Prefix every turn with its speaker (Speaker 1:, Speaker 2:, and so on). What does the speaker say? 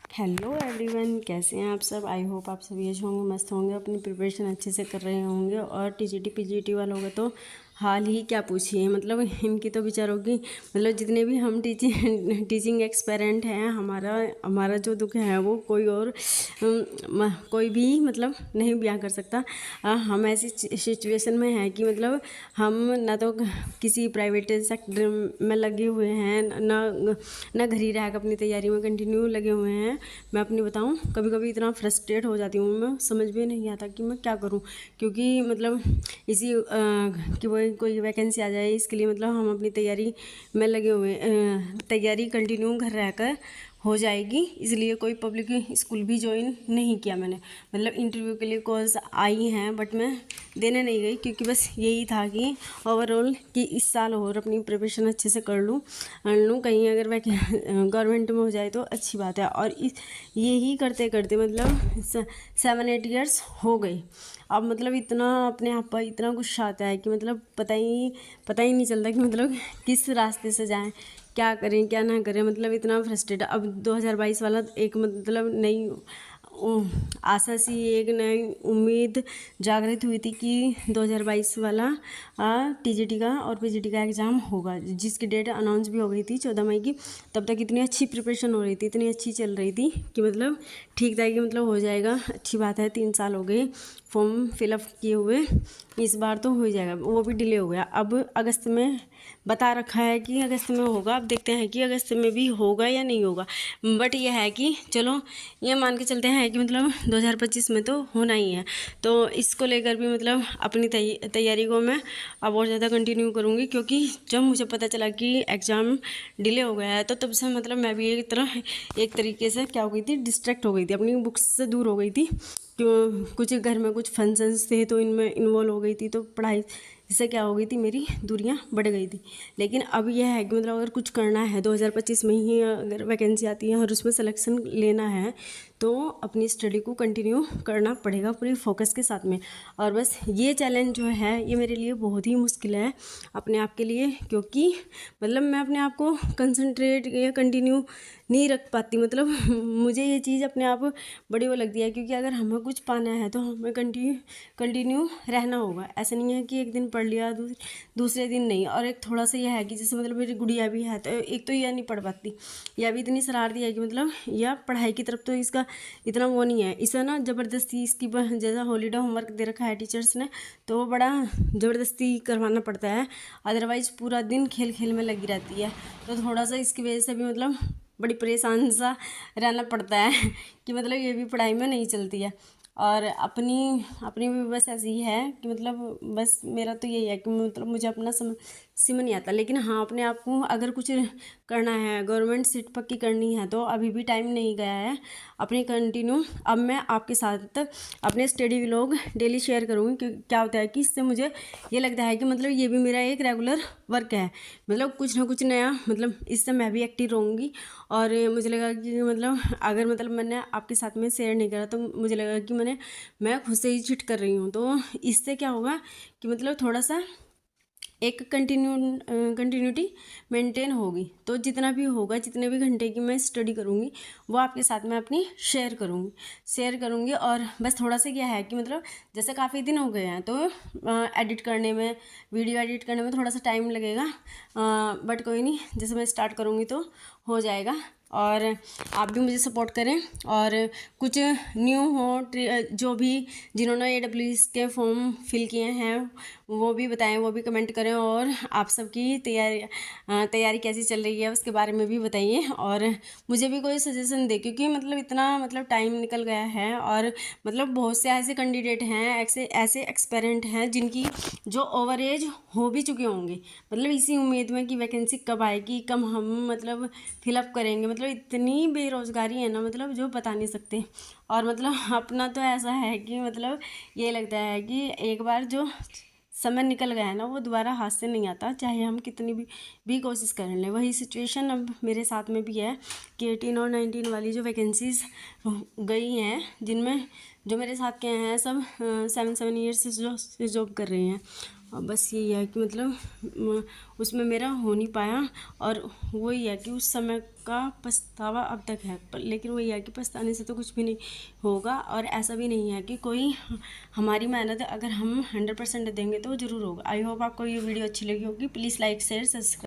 Speaker 1: Hello everyone, कैसे हैं आप सब। आई होप आप सभी अच्छे होंगे, मस्त होंगे, अपनी प्रिपरेशन अच्छे से कर रहे होंगे। और टीजीटी पीजीटी वालों का तो हाल ही क्या पूछिए, मतलब इनकी तो बेचारों की, मतलब जितने भी हम टीचिंग एक्सपेरेंट हैं, हमारा जो दुख है वो कोई और कोई भी मतलब नहीं बयां कर सकता। हम ऐसी सिचुएशन में हैं कि मतलब हम ना तो किसी प्राइवेट सेक्टर में लगे हुए हैं, ना घर ही रह कर अपनी तैयारी में कंटिन्यू लगे हुए हैं। मैं अपनी बताऊं, कभी कभी इतना फ्रस्ट्रेट हो जाती हूँ, मैं समझ में नहीं आता कि मैं क्या करूँ। क्योंकि मतलब इसी कि वो कोई वैकेंसी आ जाए, इसके लिए मतलब हम अपनी तैयारी में लगे हुए, तैयारी कंटिन्यू घर रहकर हो जाएगी, इसलिए कोई पब्लिक स्कूल भी ज्वाइन नहीं किया मैंने। मतलब इंटरव्यू के लिए कॉल्स आई हैं बट मैं देने नहीं गई, क्योंकि बस यही था कि ओवरऑल कि इस साल और अपनी प्रिपरेशन अच्छे से कर लूँ कहीं अगर मैं गवर्नमेंट में हो जाए तो अच्छी बात है। और यही करते करते मतलब 7-8 ईयर्स हो गए। अब मतलब इतना अपने आप पर इतना गुस्सा आता है कि मतलब पता ही नहीं चलता कि मतलब किस रास्ते से जाएं, क्या करें क्या ना करें। मतलब इतना फ्रस्ट्रेट। अब 2022 वाला एक मतलब नई आशा सी, एक नई उम्मीद जागृत हुई थी कि 2022 वाला टीजीटी का और पीजीटी का एग्ज़ाम होगा, जिसकी डेट अनाउंस भी हो गई थी 14 मई की। तब तक इतनी अच्छी प्रिपरेशन हो रही थी, इतनी अच्छी चल रही थी कि मतलब ठीक था कि मतलब हो जाएगा, अच्छी बात है। 3 साल हो गए फॉर्म फिलअप किए हुए, इस बार तो हो जाएगा। वो भी डिले हो गया, अब अगस्त में बता रखा है कि अगस्त में होगा। अब देखते हैं कि अगस्त में भी होगा या नहीं होगा। बट यह है कि चलो ये मान के चलते हैं कि मतलब 2025 में तो होना ही है। तो इसको लेकर भी मतलब अपनी तैयारी को मैं अब और ज़्यादा कंटिन्यू करूँगी, क्योंकि जब मुझे पता चला कि एग्ज़ाम डिले हो गया है तो तब से मतलब मैं भी एक तरीके से क्या हो गई थी, डिस्ट्रैक्ट हो गई थी, अपनी बुक्स से दूर हो गई थी। कुछ घर में कुछ फंक्शंस थे तो इनमें इन्वॉल्व हो गई थी, तो पढ़ाई इससे क्या हो गई थी, मेरी दूरियां बढ़ गई थी। लेकिन अब यह है कि मतलब अगर कुछ करना है 2025 में ही, अगर वैकेंसी आती है और उसमें सिलेक्शन लेना है तो अपनी स्टडी को कंटिन्यू करना पड़ेगा पूरी फोकस के साथ में। और बस ये चैलेंज जो है ये मेरे लिए बहुत ही मुश्किल है अपने आप के लिए, क्योंकि मतलब मैं अपने आप को कंसंट्रेट या कंटिन्यू नहीं रख पाती। मतलब मुझे ये चीज़ अपने आप बड़ी वो लगती है, क्योंकि अगर हमें कुछ पाना है तो हमें कंटिन्यू रहना होगा। ऐसा नहीं है कि एक दिन पढ़ लिया दूसरे दिन नहीं। और एक थोड़ा सा यह है कि जैसे मतलब मेरी गुड़िया भी है, तो एक तो यह नहीं पढ़ पाती, यह भी इतनी शरारती है कि मतलब यह पढ़ाई की तरफ तो इसका इतना वो नहीं है। इसे ना ज़बरदस्ती इसकी जैसा हॉलीडे होमवर्क दे रखा है टीचर्स ने, तो वो बड़ा ज़बरदस्ती करवाना पड़ता है, अदरवाइज़ पूरा दिन खेल खेल में लगी रहती है। तो थोड़ा सा इसकी वजह से भी मतलब बड़ी परेशान सा रहना पड़ता है कि मतलब ये भी पढ़ाई में नहीं चलती है। और अपनी अपनी भी बस ऐसी ही है कि मतलब बस मेरा तो यही है कि मतलब मुझे अपना समझ नहीं आता। लेकिन हाँ, अपने आप को अगर कुछ करना है, गवर्नमेंट सीट पक्की करनी है, तो अभी भी टाइम नहीं गया है। अपनी कंटिन्यू अब मैं आपके साथ अपने स्टडी व्लॉग डेली शेयर करूँगी, क्योंकि क्या होता है कि इससे मुझे ये लगता है कि मतलब ये भी मेरा एक रेगुलर वर्क है। मतलब कुछ ना कुछ नया, मतलब इससे मैं भी एक्टिव रहूँगी। और मुझे लगा कि मतलब अगर मतलब मैंने आपके साथ में शेयर नहीं करा तो मुझे लगा कि मैं खुद से ही चीट कर रही हूँ। तो इससे क्या होगा कि मतलब थोड़ा सा एक कंटिन्यूटी मेंटेन होगी। तो जितना भी होगा, जितने भी घंटे की मैं स्टडी करूँगी वो आपके साथ में अपनी शेयर करूँगी। और बस थोड़ा सा क्या है कि मतलब जैसे काफ़ी दिन हो गए हैं तो एडिट करने में, वीडियो एडिट करने में थोड़ा सा टाइम लगेगा, बट कोई नहीं, जैसे मैं स्टार्ट करूँगी तो हो जाएगा। और आप भी मुझे सपोर्ट करें। और कुछ न्यू हो जो भी जिन्होंने AWS के फॉर्म फिल किए हैं वो भी बताएं, वो भी कमेंट करें। और आप सबकी तैयारी कैसी चल रही है उसके बारे में भी बताइए, और मुझे भी कोई सजेशन दे, क्योंकि मतलब इतना मतलब टाइम निकल गया है। और मतलब बहुत से ऐसे कैंडिडेट हैं, ऐसे एक्सपेरेंट हैं जिनकी जो ओवर एज हो भी चुके होंगे, मतलब इसी उम्मीद में कि वैकेंसी कब आएगी, कब हम मतलब फिलअप करेंगे। मतलब इतनी बेरोज़गारी है ना, मतलब जो बता नहीं सकते। और मतलब अपना तो ऐसा है कि मतलब ये लगता है कि एक बार जो समय निकल गया है ना वो दोबारा हाथ से नहीं आता, चाहे हम कितनी भी कोशिश कर लें। वही सिचुएशन अब मेरे साथ में भी है कि 18 और 19 वाली जो वैकेंसीज़ गई हैं, जिनमें जो मेरे साथ के हैं सब 7 ईयर्स से जॉब कर रहे हैं। और बस यही है कि मतलब उसमें मेरा हो नहीं पाया, और वही है कि उस समय का पछतावा अब तक है, पर लेकिन वही है कि पछताने से तो कुछ भी नहीं होगा। और ऐसा भी नहीं है कि कोई, हमारी मेहनत अगर हम 100% देंगे तो वो ज़रूर होगा। आई होप आपको ये वीडियो अच्छी लगी होगी। Please like share subscribe.